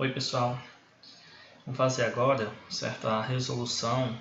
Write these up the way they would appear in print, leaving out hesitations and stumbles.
Oi pessoal, vamos fazer agora, certo, a resolução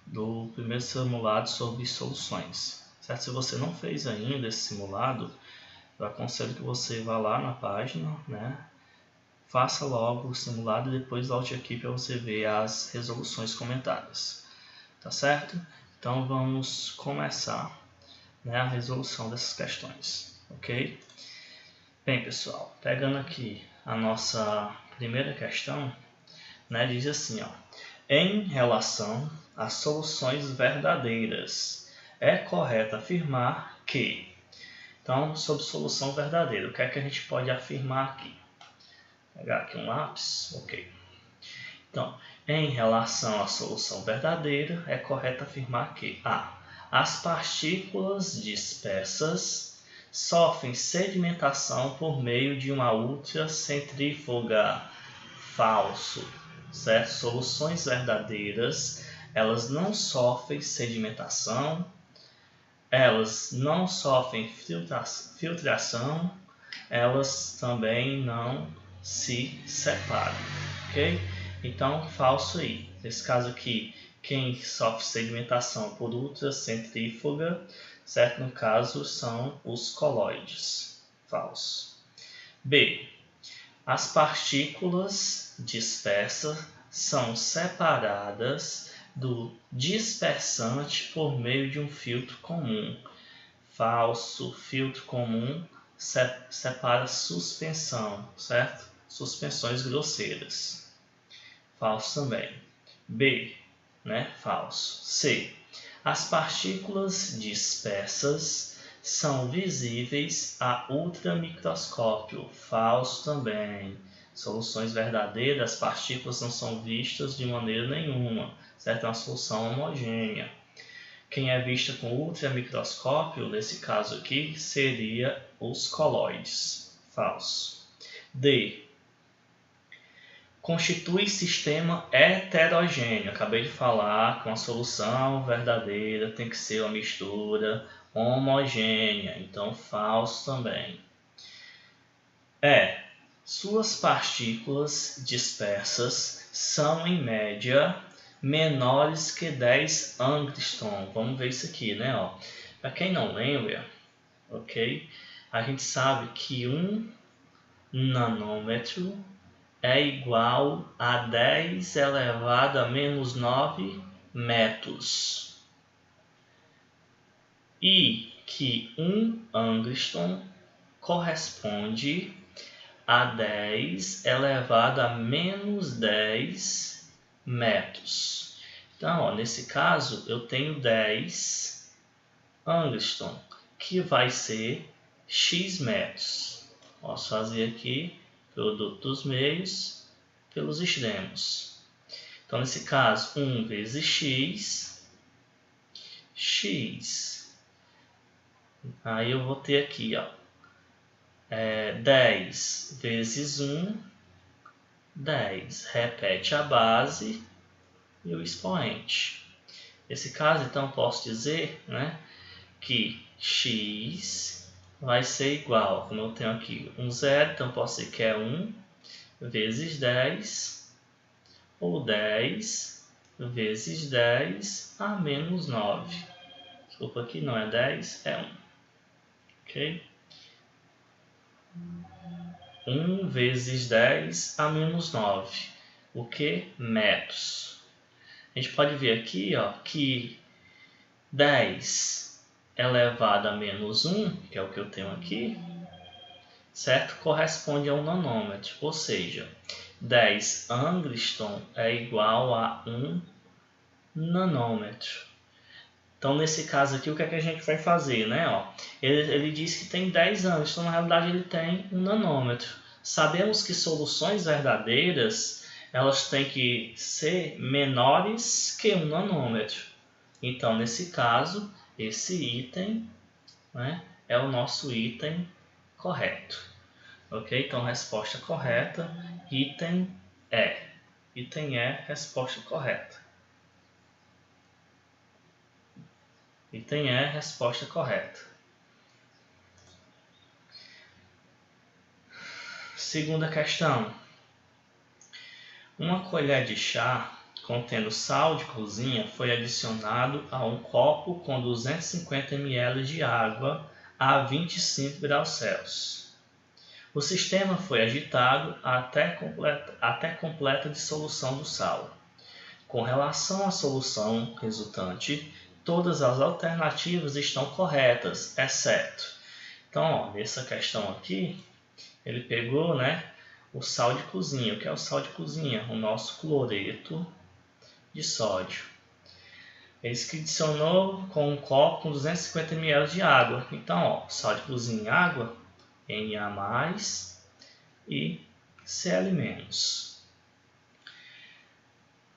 do primeiro simulado sobre soluções, certo? Se você não fez ainda esse simulado, eu aconselho que você vá lá na página, né? Faça logo o simulado e depois volte aqui para você ver as resoluções comentadas, tá certo? Então vamos começar, né, a resolução dessas questões, ok? Bem pessoal, pegando aqui a nossa primeira questão, né, diz assim, ó, em relação às soluções verdadeiras, é correto afirmar que... Então, sobre solução verdadeira, o que é que a gente pode afirmar aqui? Vou pegar aqui um lápis, ok. Então, em relação à solução verdadeira, é correto afirmar que a. As partículas dispersas sofrem sedimentação por meio de uma ultracentrífuga. Falso, certo? Soluções verdadeiras, elas não sofrem sedimentação, elas não sofrem filtração, elas também não se separam, ok? Então, falso aí. Nesse caso aqui, quem sofre sedimentação por ultracentrífuga, certo? No caso, são os coloides. Falso. B. As partículas dispersas são separadas do dispersante por meio de um filtro comum. Falso. Filtro comum separa suspensão, certo? Suspensões grosseiras. Falso também. B, né? Falso. C. As partículas dispersas são visíveis a ultramicroscópio. Falso também. Soluções verdadeiras, as partículas não são vistas de maneira nenhuma, certo? É uma solução homogênea. Quem é vista com ultramicroscópio, nesse caso aqui, seria os coloides. Falso. D. Constitui sistema heterogêneo. Acabei de falar que uma solução verdadeira tem que ser uma mistura homogênea. Então, falso também. Suas partículas dispersas são, em média, menores que 10 angstrom. Vamos ver isso aqui, né? Para quem não lembra, ok? A gente sabe que 1 nanômetro é igual a 10 elevado a menos 9 metros. E que 1 angstrom corresponde a 10 elevado a menos 10 metros. Então, nesse caso, eu tenho 10 angstrom, que vai ser x metros. Posso fazer aqui produto dos meios pelos extremos. Então, nesse caso, 1 vezes x. Aí eu vou ter aqui, 10 vezes 1, 10. Repete a base e o expoente. Nesse caso, então, posso dizer, né, que x vai ser igual, como eu tenho aqui um zero, então posso dizer que é 1 vezes 10, ou 10 vezes 10 a menos 9. Desculpa, aqui não é 10, é 1. Ok? 1 vezes 10 a menos 9. O que? Metros. A gente pode ver aqui, que 10 elevado a menos 1, que é o que eu tenho aqui, certo? Corresponde a 1 nanômetro, ou seja, 10 angstrom é igual a 1 nanômetro. Então, nesse caso aqui, o que é que a gente vai fazer, né? Ele diz que tem 10 angstrom, na realidade ele tem 1 nanômetro. Sabemos que soluções verdadeiras, elas têm que ser menores que 1 nanômetro. Então, nesse caso, esse item, né, é o nosso item correto. Ok? Então, resposta correta, item E. Item E, resposta correta. Item E, resposta correta. Segunda questão. Uma colher de chá contendo sal de cozinha foi adicionado a um copo com 250 ml de água a 25 graus Celsius. O sistema foi agitado até completa dissolução do sal. Com relação à solução resultante, todas as alternativas estão corretas, exceto. Então, ó, nessa questão aqui, ele pegou, o sal de cozinha. O que é o sal de cozinha? O nosso cloreto de sódio. Ele adicionou com um copo com 250 ml de água. Então, ó, sal de cozinha em água, Na+, e Cl-.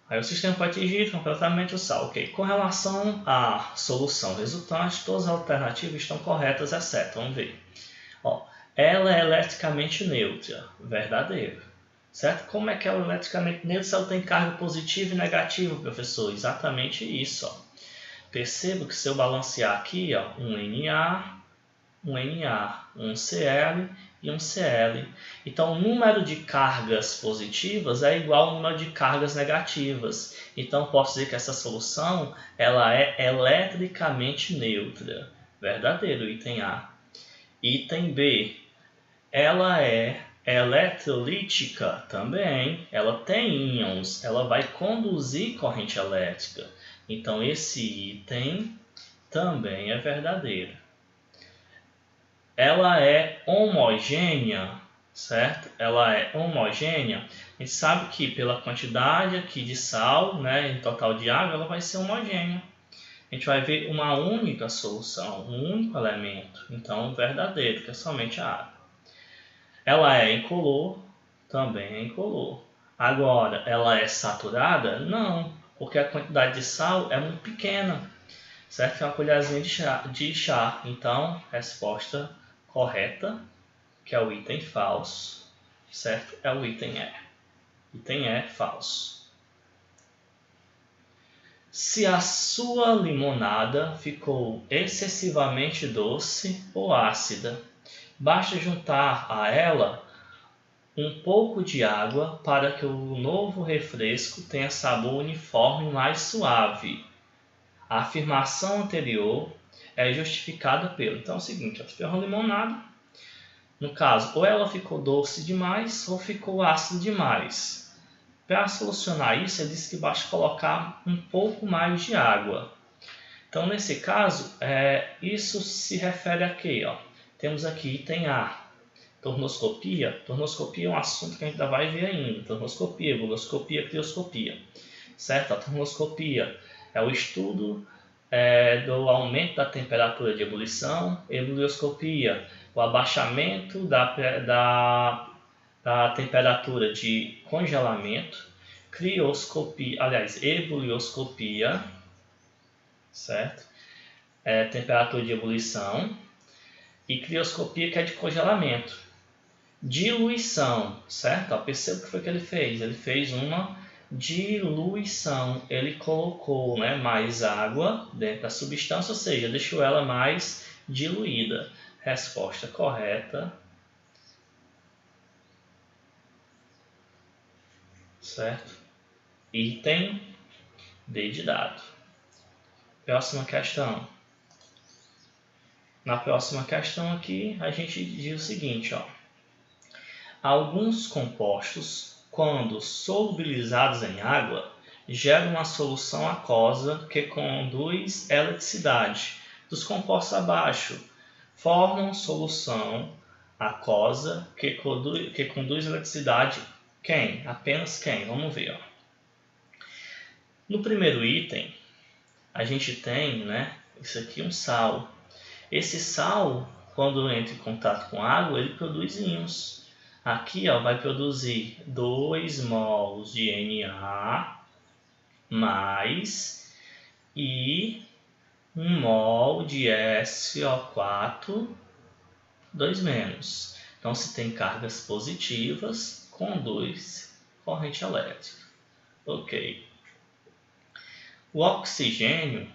Aí o sistema foi atingido completamente o sal. Ok. Com relação à solução resultante, todas as alternativas estão corretas, exceto. Vamos ver. Ó, ela é eletricamente neutra. Verdadeiro. Certo? Como é que ela é eletricamente neutra se ela tem carga positiva e negativa, professor? Exatamente isso. Ó. Perceba que se eu balancear aqui, ó, um Na, um Cl e um Cl. Então, o número de cargas positivas é igual ao número de cargas negativas. Então, posso dizer que essa solução ela é eletricamente neutra. Verdadeiro, item A. Item B. Ela é eletrolítica também. Ela tem íons. Ela vai conduzir corrente elétrica. Então, esse item também é verdadeiro. Ela é homogênea, certo? Ela é homogênea. A gente sabe que pela quantidade aqui de sal, em total de água, ela vai ser homogênea. A gente vai ver uma única solução, um único elemento. Então, verdadeiro, que é somente a água. Ela é incolor, também é incolor. Agora, ela é saturada? Não, porque a quantidade de sal é muito pequena, certo? É uma colherzinha de chá. Então, resposta correta, que é o item falso, certo? É o item E. Item E, falso. Se a sua limonada ficou excessivamente doce ou ácida, basta juntar a ela um pouco de água para que o novo refresco tenha sabor uniforme e mais suave. A afirmação anterior é justificada pelo. Então é o seguinte, você fez uma limonada. No caso, ou ela ficou doce demais ou ficou ácida demais. Para solucionar isso, ele disse que basta colocar um pouco mais de água. Então, nesse caso, isso se refere a quê? Ó? Temos aqui item A, tornoscopia. Tornoscopia é um assunto que a gente ainda vai ver ainda. Tornoscopia, buloscopia, crioscopia. Certo? A tornoscopia é o estudo do aumento da temperatura de ebulição. Ebullioscopia, o abaixamento da temperatura de congelamento. Crioscopia, aliás, ebullioscopia, certo? Temperatura de ebulição. E crioscopia, que é de congelamento. Diluição, certo? Perceba o que foi que ele fez. Ele fez uma diluição. Ele colocou mais água dentro da substância, ou seja, deixou ela mais diluída. Resposta correta. Certo? Item D de dado. Próxima questão. Na próxima questão aqui, a gente diz o seguinte, ó. Alguns compostos, quando solubilizados em água, geram uma solução aquosa que conduz eletricidade. Dos compostos abaixo, formam solução aquosa que conduz eletricidade. Quem? Apenas quem? Vamos ver. Ó. No primeiro item, a gente tem, isso aqui, um sal. Esse sal, quando entra em contato com água, ele produz íons. Aqui vai produzir 2 mols de Na mais e 1 mol de SO4 2 menos. Então, se tem cargas positivas, conduz corrente elétrica. Ok. O oxigênio,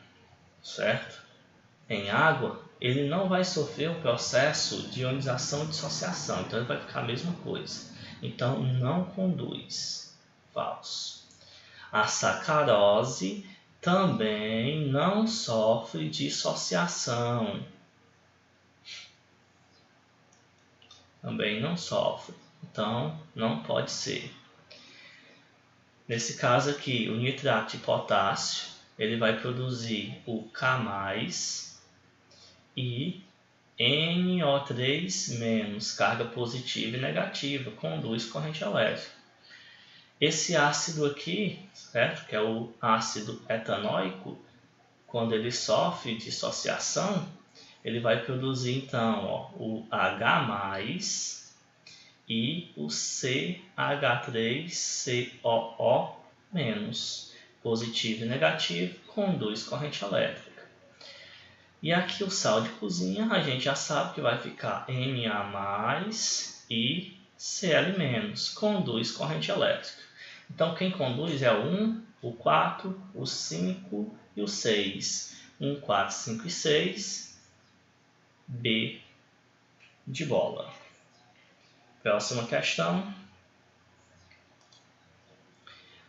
certo? Em água, ele não vai sofrer um processo de ionização e dissociação. Então, ele vai ficar a mesma coisa. Então, não conduz. Falso. A sacarose também não sofre dissociação. Também não sofre. Então, não pode ser. Nesse caso aqui, o nitrato de potássio, ele vai produzir o K+, e NO3-, carga positiva e negativa, conduz corrente elétrica. Esse ácido aqui, certo? Que é o ácido etanóico, quando ele sofre dissociação, ele vai produzir então o H+, e o CH3COO-, positivo e negativo, conduz corrente elétrica. E aqui o sal de cozinha, a gente já sabe que vai ficar Na+, e Cl-, conduz corrente elétrica. Então quem conduz é o 1, o 4, o 5 e o 6. 1, 4, 5 e 6, B de bola. Próxima questão.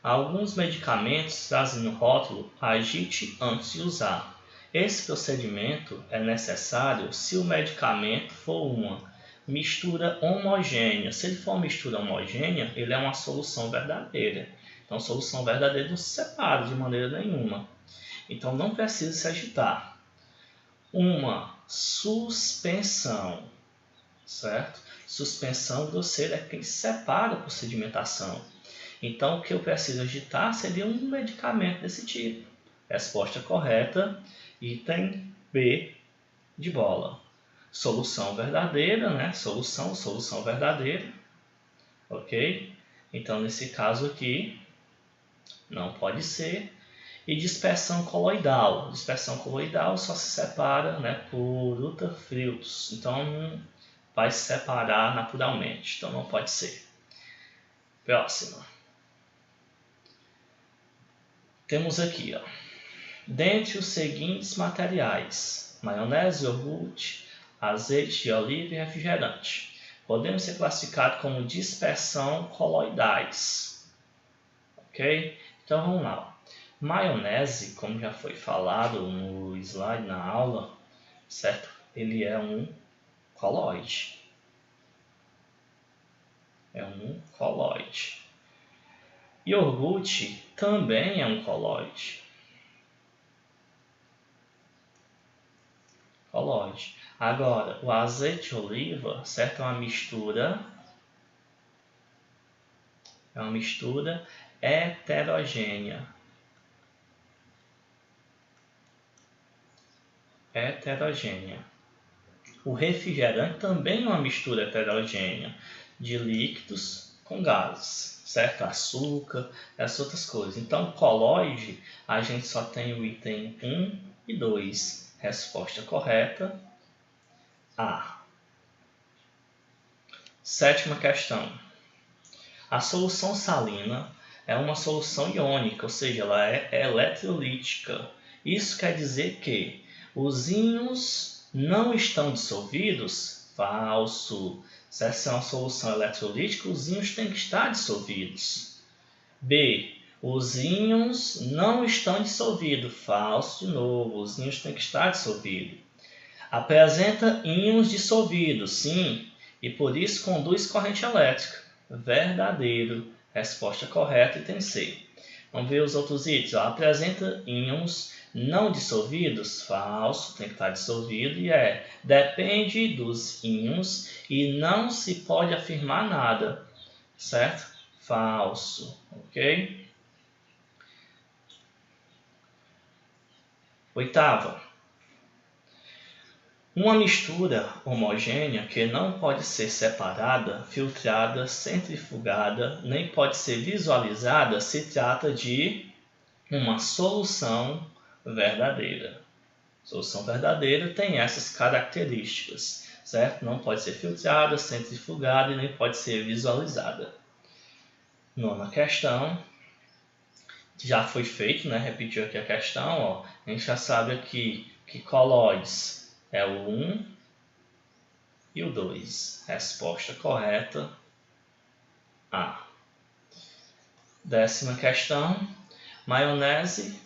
Alguns medicamentos trazem no rótulo agite antes de usar. Esse procedimento é necessário se o medicamento for uma mistura homogênea. Se ele for uma mistura homogênea, ele é uma solução verdadeira. Então, solução verdadeira não se separa de maneira nenhuma. Então, não precisa se agitar. Uma suspensão, certo? Suspensão grosseira é quem separa por sedimentação. Então, o que eu preciso agitar seria um medicamento desse tipo. Resposta correta, item B de bola. Solução verdadeira, né? Solução verdadeira. Ok? Então, nesse caso aqui, não pode ser. E dispersão coloidal. Dispersão coloidal só se separa, né, por ultrafiltros. Então, não vai se separar naturalmente. Então, não pode ser. Próxima. Temos aqui, ó. Dentre os seguintes materiais: maionese, iogurte, azeite de oliva e refrigerante, podemos ser classificados como dispersão coloidais. Ok? Então vamos lá. Maionese, como já foi falado no slide na aula, certo? Ele é um colóide. É um colóide. Iogurte também é um colóide. Colóide. Agora, o azeite de oliva, certo? É uma mistura heterogênea. O refrigerante também é uma mistura heterogênea de líquidos com gases, certo? Açúcar, essas outras coisas. Então, colóide, a gente só tem o item 1 e 2. Resposta correta, A. Sétima questão. A solução salina é uma solução iônica, ou seja, ela é eletrolítica. Isso quer dizer que os íons não estão dissolvidos? Falso. Se essa é uma solução eletrolítica, os íons têm que estar dissolvidos. B. Os íons não estão dissolvidos. Falso de novo. Os íons têm que estar dissolvidos. Apresenta íons dissolvidos, sim, e por isso conduz corrente elétrica. Verdadeiro. Resposta correta, item C. Vamos ver os outros itens. Apresenta íons não dissolvidos. Falso, tem que estar dissolvido. E depende dos íons e não se pode afirmar nada. Certo? Falso. Ok? Oitava. Uma mistura homogênea que não pode ser separada, filtrada, centrifugada, nem pode ser visualizada, se trata de uma solução verdadeira. Solução verdadeira tem essas características, certo? Não pode ser filtrada, centrifugada e nem pode ser visualizada. Nona questão. Já foi feito, né? Repetiu aqui a questão. Ó. A gente já sabe aqui que colóides é o 1 e o 2. Resposta correta, A. 10ª questão. Maionese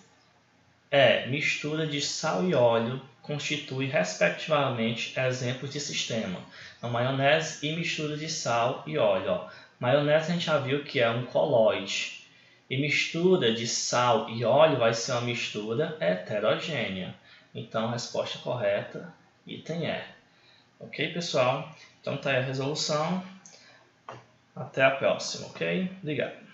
é mistura de sal e óleo, constitui respectivamente exemplos de sistema. Então, maionese e mistura de sal e óleo. Ó. Maionese a gente já viu que é um colóide. E mistura de sal e óleo vai ser uma mistura heterogênea. Então, a resposta correta, item E. Ok, pessoal? Então, tá aí a resolução. Até a próxima, ok? Obrigado.